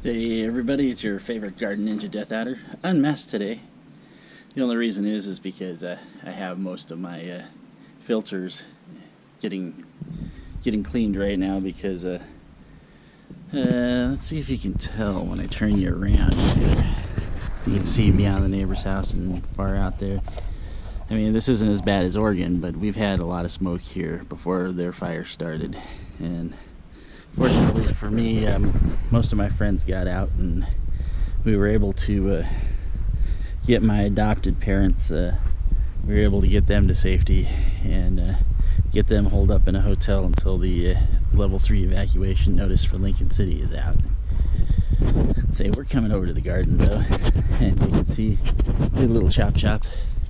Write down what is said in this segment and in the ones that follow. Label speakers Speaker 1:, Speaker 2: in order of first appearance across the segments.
Speaker 1: Hey everybody, it's your favorite garden ninja dethaddr. Unmasked today. The only reason is because I have most of my filters getting cleaned right now because let's see if you can tell when I turn you around. You can see beyond the neighbor's house and far out there. I mean, this isn't as bad as Oregon, but we've had a lot of smoke here before their fire started, and fortunately for me, most of my friends got out and we were able to get my adopted parents, we were able to get them to safety and get them holed up in a hotel until the level 3 evacuation notice for Lincoln City is out. Say, we're coming over to the garden though, and you can see a little chop.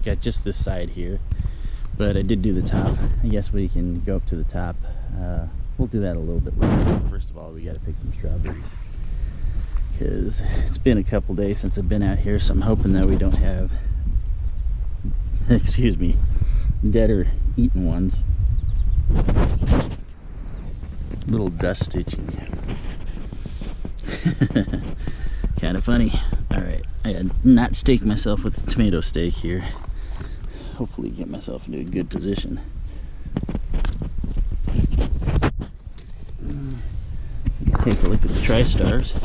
Speaker 1: Got just this side here, but I did do the top. I guess we can go up to the top. We'll do that a little bit later. First of all, we got to pick some strawberries because it's been a couple days since I've been out here, so I'm hoping that we don't have, dead or eaten ones. Little dust stitching. Kind of funny. Alright, I gotta not stake myself with the tomato stake here. Hopefully get myself into a good position. Take a look at the tri-stars.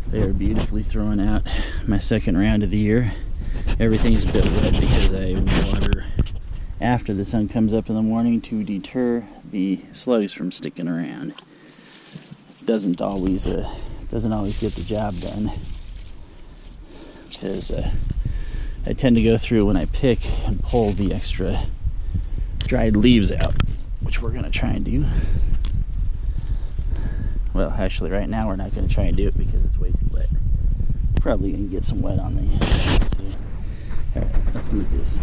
Speaker 1: They are beautifully throwing out my second round of the year. Everything's a bit wet because I water after the sun comes up in the morning to deter the slugs from sticking around. Doesn't always get the job done because I tend to go through when I pick and pull the extra dried leaves out, which we're gonna try and do. Well, actually, right now we're not going to try and do it because it's way too wet. Probably going to get some wet on the ends too. Alright, let's move this.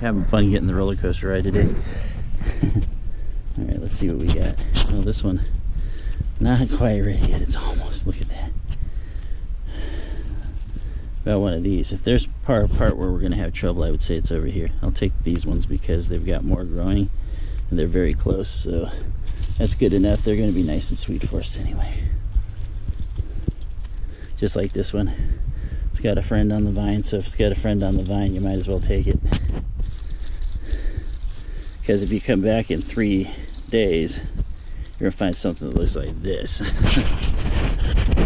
Speaker 1: Having fun getting the roller coaster ride today. Alright, let's see what we got. Well, this one, not quite ready yet. It's almost, look at that. About one of these. If there's part where we're going to have trouble, I would say it's over here. I'll take these ones because they've got more growing and they're very close, so that's good enough. They're going to be nice and sweet for us anyway. Just like this one. It's got a friend on the vine, so if it's got a friend on the vine, you might as well take it. Because if you come back in 3 days, you're going to find something that looks like this.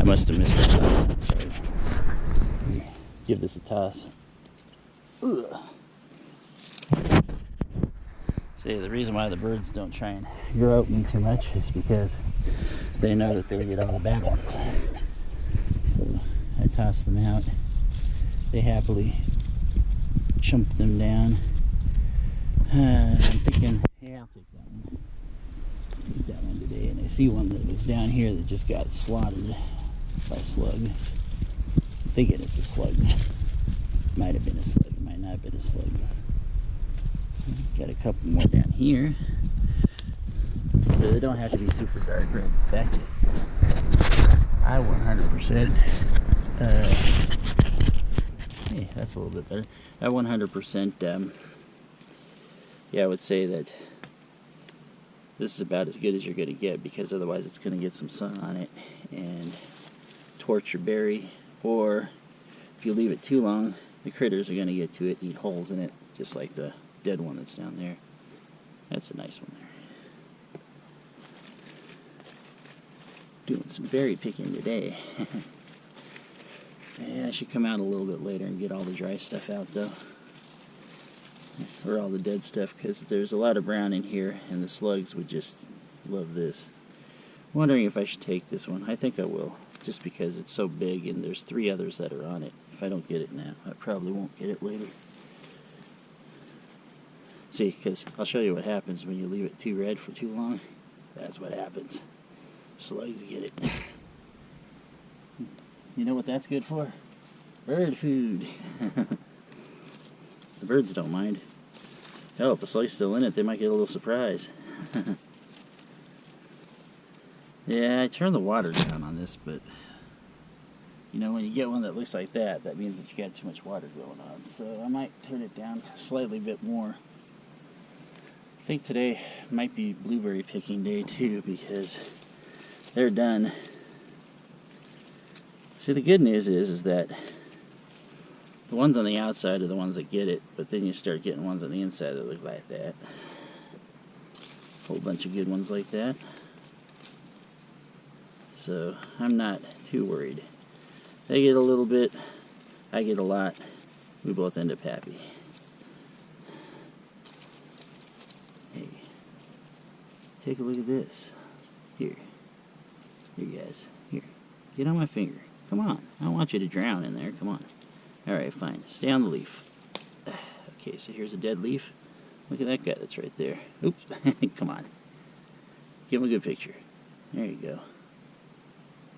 Speaker 1: I must have missed that last time. Sorry. Give this a toss. Ugh. The reason why the birds don't try and grow up me too much is because they know that they get all the bad ones. So I toss them out. They happily chump them down. I'm thinking, yeah, I'll take that one. Take that one today. And I see one that was down here that just got slaughtered by a slug. I'm thinking it's a slug. Might have been a slug. Might not have been a slug. Got a couple more down here, so they don't have to be super dark. Right? In fact, I 100%. Hey, that's a little bit better. I 100%. Yeah, I would say that this is about as good as you're going to get because otherwise it's going to get some sun on it and torch your berry. Or if you leave it too long, the critters are going to get to it, eat holes in it, just like the dead one that's down there. That's a nice one there. Doing some berry picking today. Yeah, I should come out a little bit later and get all the dry stuff out though. Or all the dead stuff, because there's a lot of brown in here and the slugs would just love this. Wondering if I should take this one. I think I will, just because it's so big and there's 3 others that are on it. If I don't get it now, I probably won't get it later. See, because I'll show you what happens when you leave it too red for too long. That's what happens. Slugs get it. You know what that's good for? Bird food. The birds don't mind. Hell, if the slug's still in it, they might get a little surprise. Yeah, I turned the water down on this, but you know, when you get one that looks like that, that means that you got too much water going on. So I might turn it down slightly bit more. I think today might be blueberry picking day too, because they're done. See, the good news is that the ones on the outside are the ones that get it, but then you start getting ones on the inside that look like that. A whole bunch of good ones like that. So I'm not too worried. They get a little bit, I get a lot. We both end up happy. Hey, take a look at this. Here, guys. Here, get on my finger. Come on. I don't want you to drown in there. Come on. Alright, fine. Stay on the leaf. Okay, so here's a dead leaf. Look at that guy that's right there. Oops. Come on. Give him a good picture. There you go.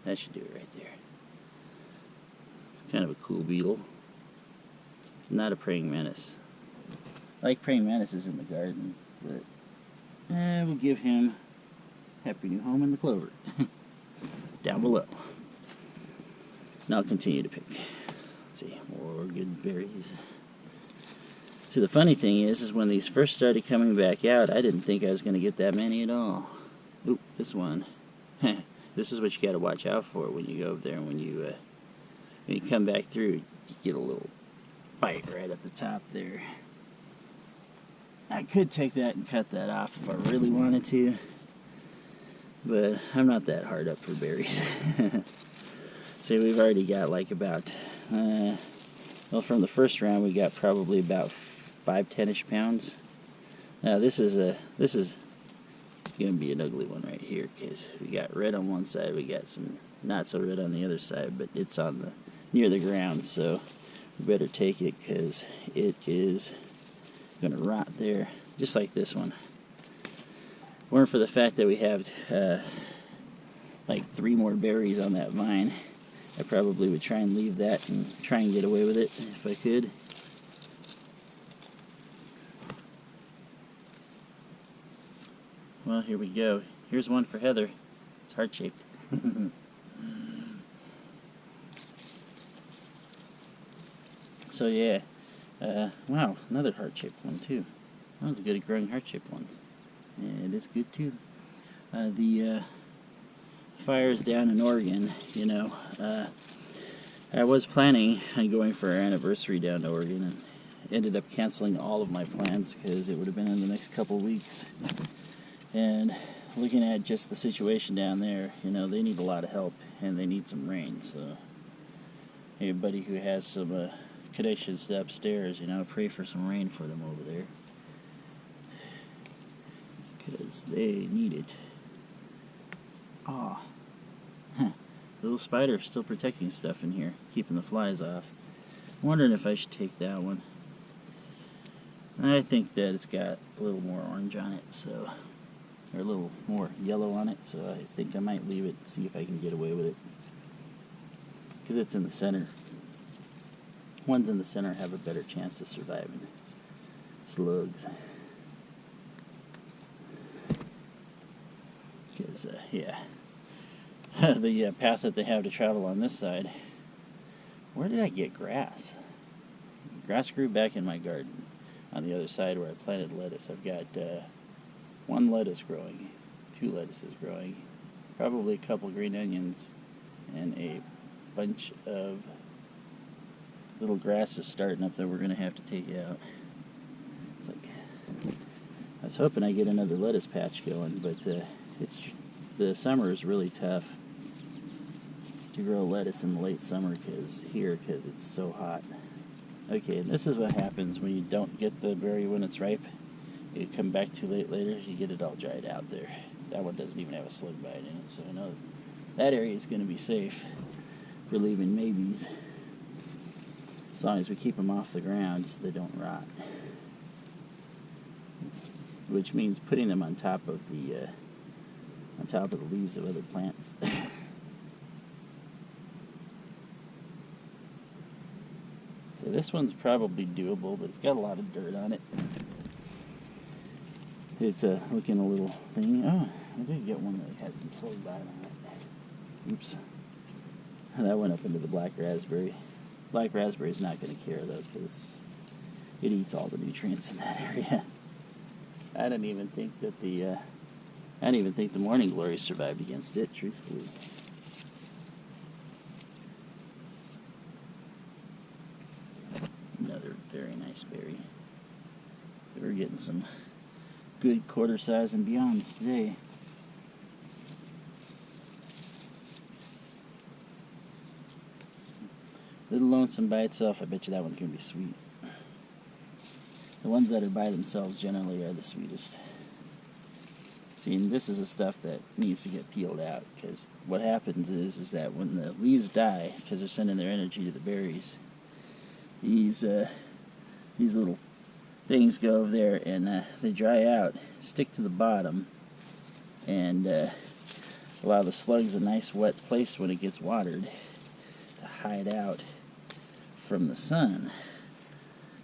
Speaker 1: That should do it right there. It's kind of a cool beetle. It's not a praying mantis. I like praying mantises in the garden, but we'll give him a happy new home in the clover. Down below. And I'll continue to pick. Let's see, more good berries. See, the funny thing is when these first started coming back out, I didn't think I was going to get that many at all. Oop, this one. This is what you got to watch out for when you go up there, and when you come back through, you get a little bite right at the top there. I could take that and cut that off if I really wanted to, but I'm not that hard up for berries. See, we've already got like about, well, from the first round we got probably about 5-10ish pounds. Now this is gonna be an ugly one right here, because we got red on one side, we got some not so red on the other side, but it's on the near the ground, so we better take it because it is gonna rot there, just like this one. Weren't for the fact that we have like 3 more berries on that vine, I probably would try and leave that and try and get away with it if I could. Well, here we go. Here's one for Heather. It's heart-shaped. So yeah, wow, another heart-shaped one too. That one's a good at growing heart-shaped ones. Yeah, it is good too. The fires down in Oregon, you know, I was planning on going for our anniversary down to Oregon, and ended up canceling all of my plans because it would have been in the next couple weeks. And looking at just the situation down there, you know, they need a lot of help and they need some rain. So anybody who has some connections upstairs, you know, pray for some rain for them over there, because they need it. Oh, little spider still protecting stuff in here, keeping the flies off. I'm wondering if I should take that one. I think that it's got a little more orange on it, so, or a little more yellow on it, so I think I might leave it and see if I can get away with it, because it's in the center. Ones in the center have a better chance of surviving slugs. Because, yeah, the path that they have to travel on this side, where did I get grass? Grass grew back in my garden on the other side where I planted lettuce. I've got 1 lettuce growing, 2 lettuces growing, probably a couple green onions, and a bunch of little grasses starting up that we're going to have to take out. It's like, I was hoping I get another lettuce patch going, but the summer is really tough to grow lettuce in the late summer because it's so hot. Okay, and this is what happens when you don't get the berry when it's ripe. You come back too late later, you get it all dried out there. That one doesn't even have a slug bite in it, so I know that area is going to be safe for leaving maybes, as long as we keep them off the ground so they don't rot. Which means putting them on top of the leaves of other plants. So this one's probably doable, but it's got a lot of dirt on it. It's looking a little thing. Oh, I did get one that had some slug bite on it. Oops. That went up into the black raspberry. Black raspberry's not going to care though, because it eats all the nutrients in that area. I didn't even think that the I don't even think the morning glory survived against it, truthfully. Another very nice berry. We're getting some good quarter size and beyonds today. Little Lonesome by itself, I bet you that one's going to be sweet. The ones that are by themselves generally are the sweetest. See, and this is the stuff that needs to get peeled out, because what happens is that when the leaves die, because they're sending their energy to the berries, these little things go over there and they dry out, stick to the bottom, and allow the slugs a nice wet place when it gets watered to hide out from the sun.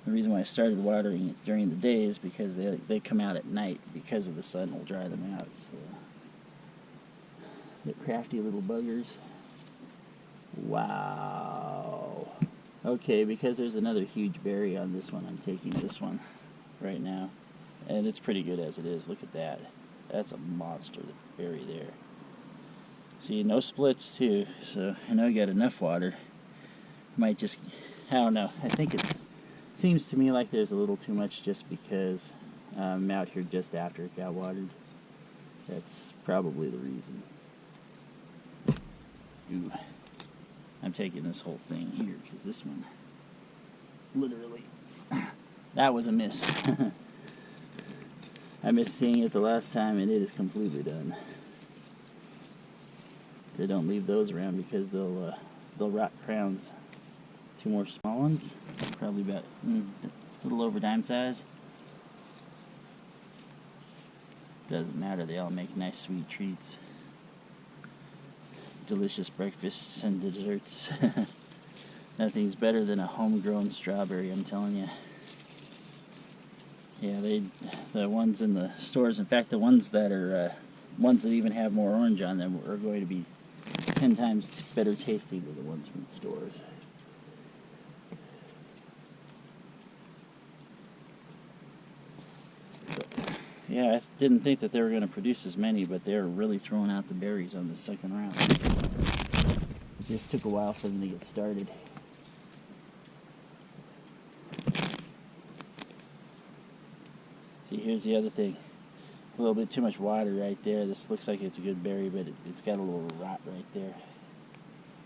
Speaker 1: The reason why I started watering it during the day is because they come out at night because of the sun will dry them out. So, the crafty little buggers. Wow. Okay, because there's another huge berry on this one, I'm taking this one right now. And it's pretty good as it is. Look at that. That's a monster berry there. See, no splits too, so I know I got enough water. Might just, I don't know, I think it seems to me like there's a little too much just because I'm out here just after it got watered. That's probably the reason. Ooh. I'm taking this whole thing here because this one, literally, that was a miss. I missed seeing it the last time and it is completely done. They don't leave those around because they'll rot crowns. Two more small ones, probably about a little over dime size. Doesn't matter, they all make nice sweet treats. Delicious breakfasts and desserts. Nothing's better than a homegrown strawberry, I'm telling you. Yeah, the ones in the stores, in fact the ones that are ones that even have more orange on them are going to be 10 times better tasting than the ones from the stores. Yeah, I didn't think that they were going to produce as many, but they're really throwing out the berries on the second round. It just took a while for them to get started. See, here's the other thing. A little bit too much water right there. This looks like it's a good berry, but it's got a little rot right there.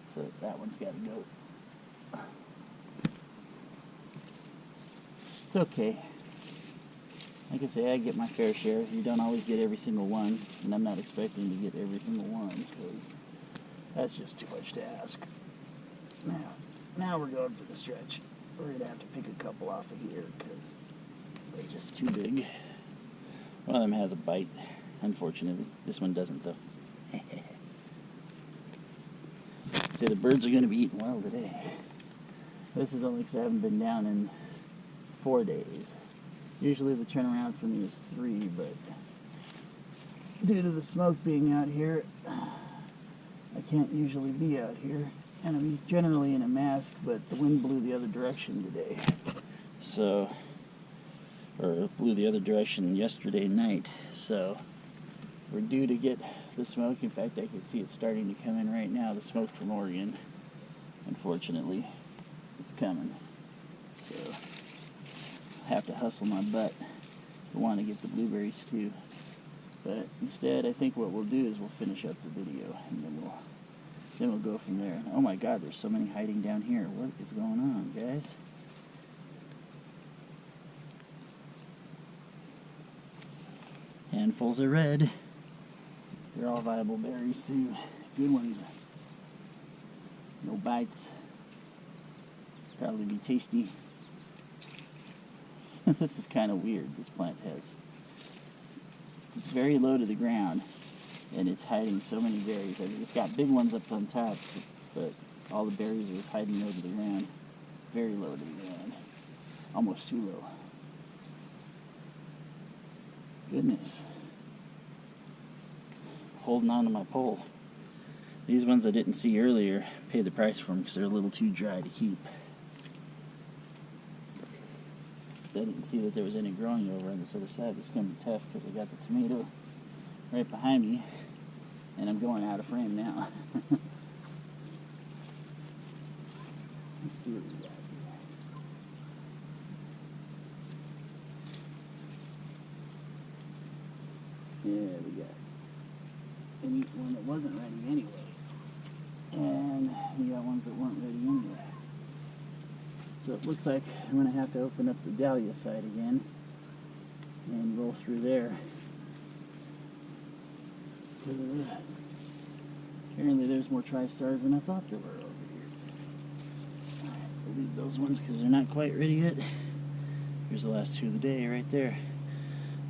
Speaker 1: So that one's got to go. It's okay. Like I say, I get my fair share. You don't always get every single one, and I'm not expecting to get every single one, because that's just too much to ask. Now we're going for the stretch. We're going to have to pick a couple off of here, because they're just too big. One of them has a bite, unfortunately. This one doesn't, though. See, the birds are going to be eating well today. This is only because I haven't been down in 4 days. Usually the turnaround for me is 3, but due to the smoke being out here, I can't usually be out here. And I'm generally in a mask, but the wind blew the other direction today. So, or it blew the other direction yesterday night. So, we're due to get the smoke. In fact, I can see it starting to come in right now, the smoke from Oregon. Unfortunately, it's coming. So, have to hustle my butt to want to get the blueberries too. But instead, I think what we'll do is we'll finish up the video and then we'll go from there. Oh my God, there's so many hiding down here. What is going on, guys? Handfuls of red. They're all viable berries too. Good ones. No bites. Probably be tasty. This is kind of weird, this plant has. It's very low to the ground, and it's hiding so many berries. I mean, it's got big ones up on top, but all the berries are hiding low to the ground. Very low to the ground. Almost too low. Goodness. Holding on to my pole. These ones I didn't see earlier, paid the price for them because they're a little too dry to keep. I didn't see that there was any growing over on this other side. It's going to be tough because I got the tomato right behind me, and I'm going out of frame now. Let's see what we got here. Yeah, we got one that wasn't ready anyway, and we got ones that weren't ready anyway. So it looks like I'm going to have to open up the dahlia side again and roll through there. Apparently there's more tri-stars than I thought there were over here. Alright, we'll leave those ones because they're not quite ready yet. Here's the last two of the day right there.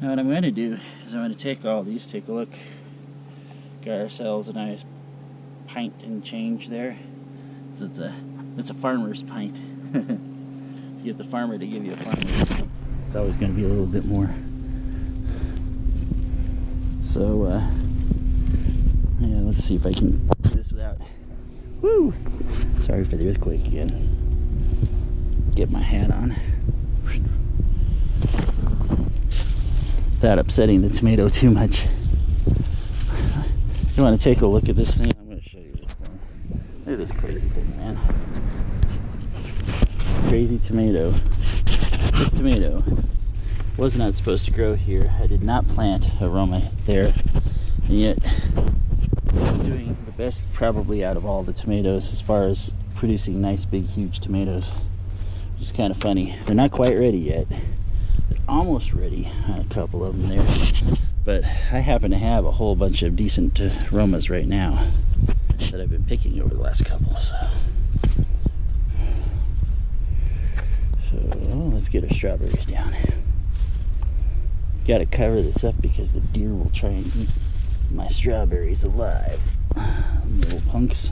Speaker 1: Now what I'm going to do is I'm going to take all these, take a look, got ourselves a nice pint and change there. So it's a farmer's pint. You get the farmer to give you a farmer's pint. It's always going to be a little bit more. So yeah, let's see if I can do this without. Woo! Sorry for the earthquake again. Get my hat on. Without upsetting the tomato too much. You want to take a look at this thing? I'm going to show you this thing. Look at this crazy thing, man. Crazy tomato. This tomato was not supposed to grow here. I did not plant aroma there, and yet it's doing the best probably out of all the tomatoes as far as producing nice big huge tomatoes, which is kind of funny. They're not quite ready yet. They're almost ready, a couple of them there, but I happen to have a whole bunch of decent aromas right now that I've been picking over the last couple. So let's get our strawberries down. Got to cover this up because the deer will try and eat my strawberries alive. Little punks.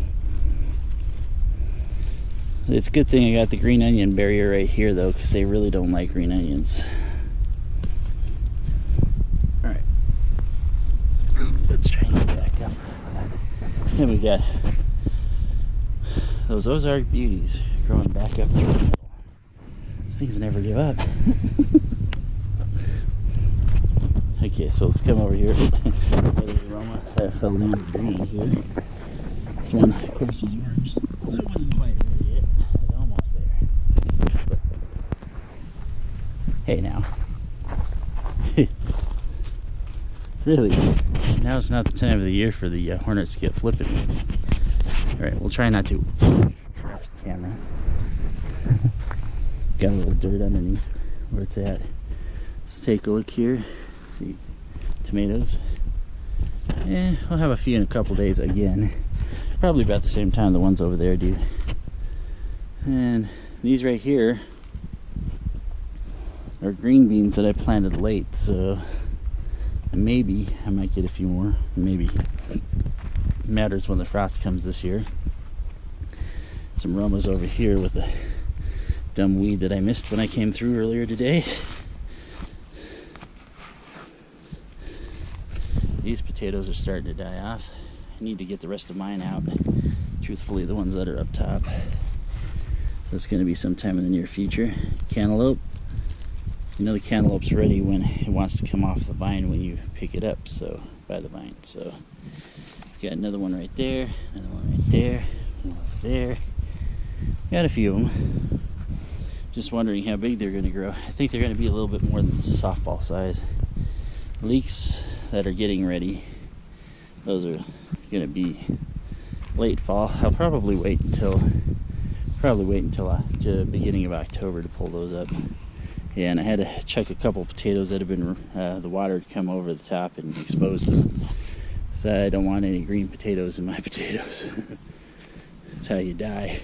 Speaker 1: It's a good thing I got the green onion barrier right here though, because they really don't like green onions. Alright. Let's try and get back up. Then we got those Ozark beauties growing back up through the middle. These things never give up. Okay, so let's come over here. There's aroma that fell down the green here. This one, of course, was worse. So it wasn't quite ready yet. It was almost there. But, hey, now. Really, now's not the time of the year for the hornets to get flipping. Alright, we'll try not to crash the camera. Got a little dirt underneath where it's at. Let's take a look here. See, tomatoes. Yeah, we'll have a few in a couple days again. Probably about the same time the ones over there do. And these right here are green beans that I planted late, so maybe I might get a few more. Maybe. It matters when the frost comes this year. Some aromas over here with a dumb weed that I missed when I came through earlier today. These potatoes are starting to die off. I need to get the rest of mine out. Truthfully, the ones that are up top. So it's going to be sometime in the near future. Cantaloupe. You know the cantaloupe's ready when it wants to come off the vine when you pick it up, so by the vine. So got another one right there, another one right there, one over there. Got a few of them. Just wondering how big they're going to grow. I think they're going to be a little bit more than softball size. Leeks that are getting ready. Those are going to be late fall. I'll probably wait until the beginning of October to pull those up. Yeah, and I had to check a couple potatoes that have been the water had come over the top and exposed them. So I don't want any green potatoes in my potatoes. That's how you die.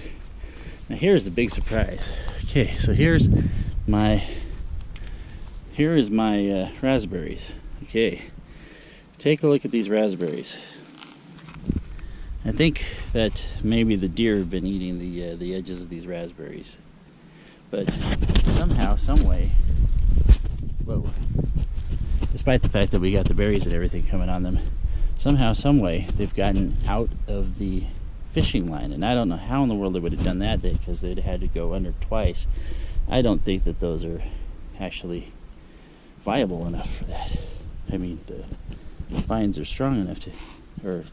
Speaker 1: Now here's the big surprise. Okay, so here is my raspberries. Okay, take a look at these raspberries. I think that maybe the deer have been eating the edges of these raspberries, but somehow, some way, whoa! Despite the fact that we got the berries and everything coming on them, somehow, some way, they've gotten out of the fishing line, and I don't know how in the world they would have done that day because they'd had to go under twice. I don't think that those are actually viable enough for that. I mean, vines are strong enough to, or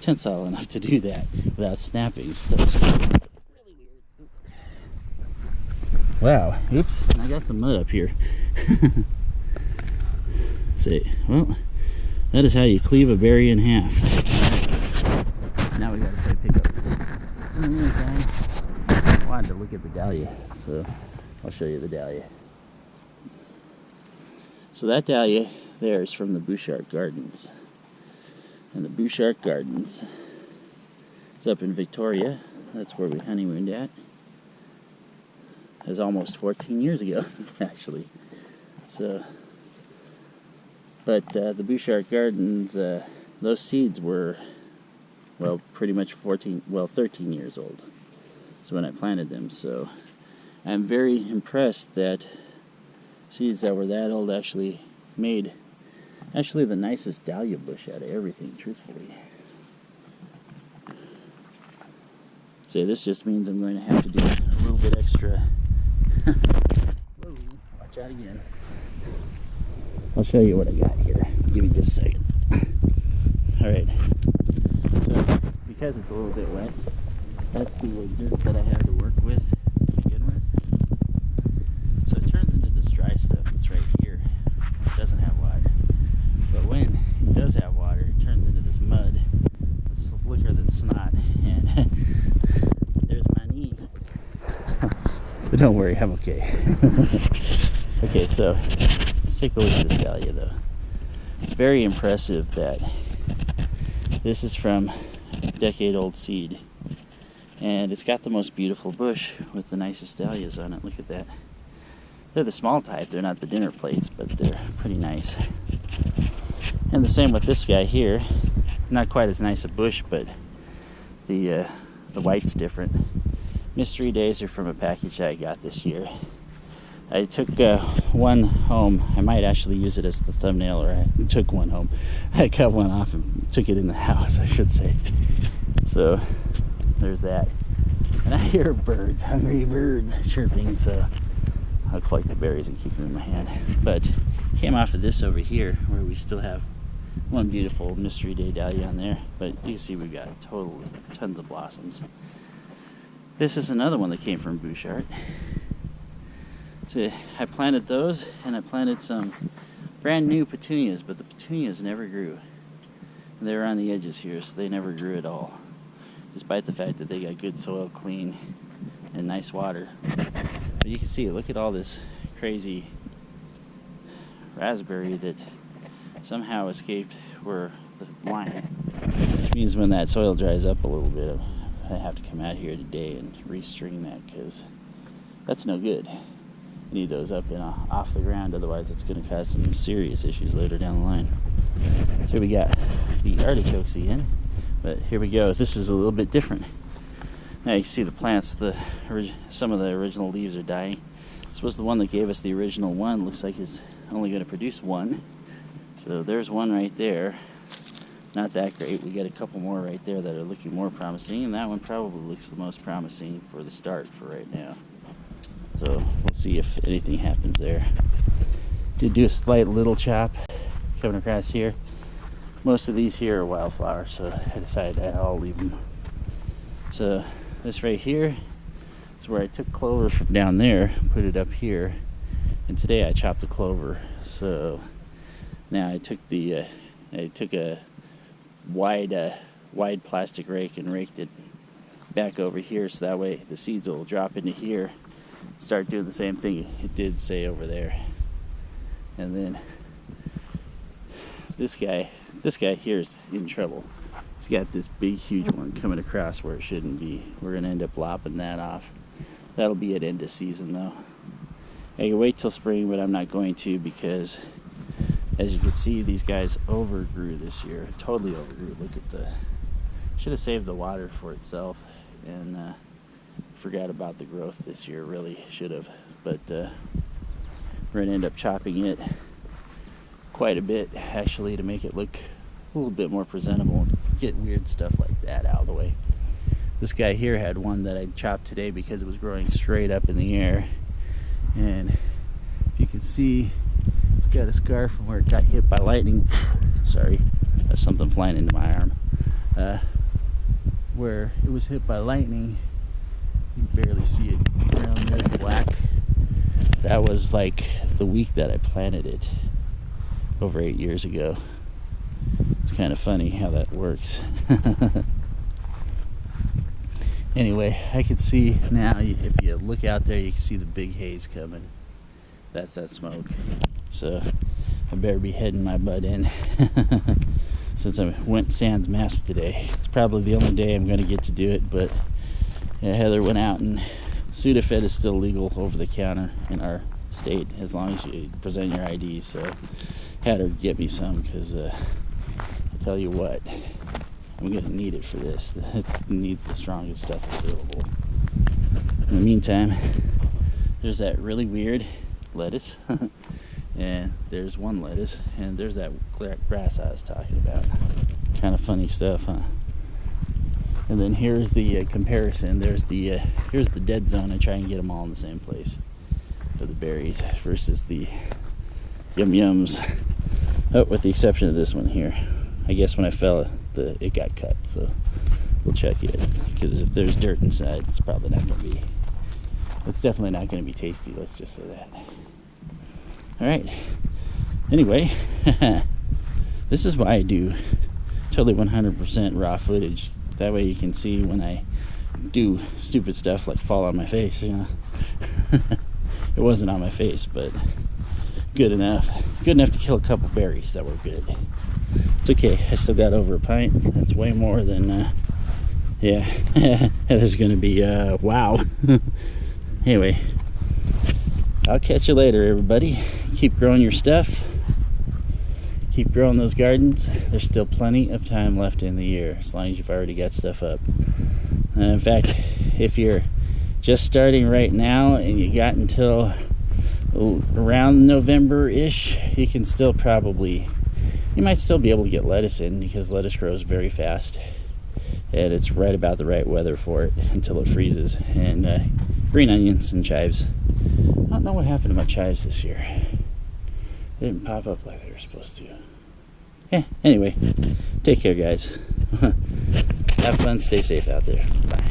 Speaker 1: tensile enough to do that without snapping. So that's really weird. Wow, oops, I got some mud up here. Say, well, that is how you cleave a berry in half. So now we gotta play pickup. In the meantime, I wanted to look at the dahlia, so I'll show you the dahlia. So that dahlia there is from the Bouchard Gardens. And the Bouchard Gardens is up in Victoria. That's where we honeymooned at. It was almost 14 years ago, actually. So, but the Bouchard Gardens, those seeds were, well, pretty much 13 years old. So when I planted them. So I'm very impressed that seeds that were that old actually made the nicest dahlia bush out of everything, truthfully. So this just means I'm going to have to do a little bit extra. Whoa, watch out again. I'll show you what I got here. Give me just a second. Alright. So because it's a little bit wet, that's the dirt that I have to work with to begin with. So it turns into this dry stuff that's right here. It doesn't have water. But when it does have water, it turns into this mud that's slicker than snot. And there's my knees. But don't worry, I'm okay. Okay, so let's take a look at this dahlia though. It's very impressive that this is from a decade-old seed. And it's got the most beautiful bush with the nicest dahlias on it. Look at that. They're the small type. They're not the dinner plates, but they're pretty nice. And the same with this guy here. Not quite as nice a bush, but the white's different. Mystery Days are from a package I got this year. I took one home. I might actually use it as the thumbnail, or I took one home. I cut one off and took it in the house, I should say. So there's that. And I hear birds, hungry birds chirping, so I'll collect the berries and keep them in my hand. But came off of this over here, where we still have one beautiful Mystery Day dahlia on there. But you can see we've got totally tons of blossoms. This is another one that came from Bouchard. So I planted those, and I planted some brand new petunias, but the petunias never grew. They were on the edges here, so they never grew at all, despite the fact that they got good soil, clean, and nice water. But you can see, look at all this crazy raspberry that somehow escaped where the line, which means when that soil dries up a little bit, I have to come out here today and restring that, because that's no good. You need those up and off the ground, otherwise it's going to cause some serious issues later down the line. So here we got the artichokes again, but here we go. This is a little bit different. Now you can see the plants, some of the original leaves are dying. This was the one that gave us the original one. Looks like it's only going to produce one. So there's one right there. Not that great. We got a couple more right there that are looking more promising, and that one probably looks the most promising for the start for right now. So we'll see if anything happens there. Did do a slight little chop coming across here. Most of these here are wildflowers, so I decided I'll leave them. So this right here is where I took clover from down there, put it up here, and today I chopped the clover. So now I took a wide plastic rake and raked it back over here, so that way the seeds will drop into here, start doing the same thing it did, say, over there. And then this guy here is in trouble. He's got this big huge one coming across where it shouldn't be. We're going to end up lopping that off. That'll be at end of season though. I can wait till spring, but I'm not going to, because as you can see, these guys overgrew this year. Totally overgrew. Look at should have saved the water for itself, and forgot about the growth this year. Really should have. But we're going to end up chopping it quite a bit, actually, to make it look a little bit more presentable and get weird stuff like that out of the way. This guy here had one that I chopped today because it was growing straight up in the air, and if you can see, it's got a scar from where it got hit by lightning. Sorry. something flying into my arm. Where it was hit by lightning, you can barely see it around there, black. That was like the week that I planted it over 8 years ago. It's kind of funny how that works. Anyway, I can see now, if you look out there, you can see the big haze coming. That's that smoke. So I better be heading my butt in. Since I went sans mask today. It's probably the only day I'm going to get to do it, but yeah, Heather went out, and Sudafed is still legal over the counter in our state as long as you present your ID, so had her get me some, because I tell you what, I'm going to need it for this. It needs the strongest stuff available. In the meantime, there's that really weird lettuce. And there's one lettuce, and there's that grass I was talking about. Kind of funny stuff, huh? And then here's the comparison. There's the here's the dead zone. I try and get them all in the same place for the berries versus the yum yums. Oh, with the exception of this one here. I guess when I fell, it got cut. So we'll check it, because if there's dirt inside, it's probably not going to be. It's definitely not going to be tasty. Let's just say that. Alright, anyway, this is why I do totally 100% raw footage. That way you can see when I do stupid stuff like fall on my face, you know. It wasn't on my face, but good enough. Good enough to kill a couple berries that were good. It's okay, I still got over a pint. That's way more than, yeah, there's gonna be, wow. Anyway, I'll catch you later, everybody. Keep growing your stuff. Keep growing those gardens. There's still plenty of time left in the year, as long as you've already got stuff up. In fact, if you're just starting right now and you got until around November-ish, you can still you might still be able to get lettuce in, because lettuce grows very fast. And it's right about the right weather for it until it freezes. And green onions and chives. I don't know what happened to my chives this year. They didn't pop up like they were supposed to. Anyway, take care, guys. Have fun, stay safe out there. Bye.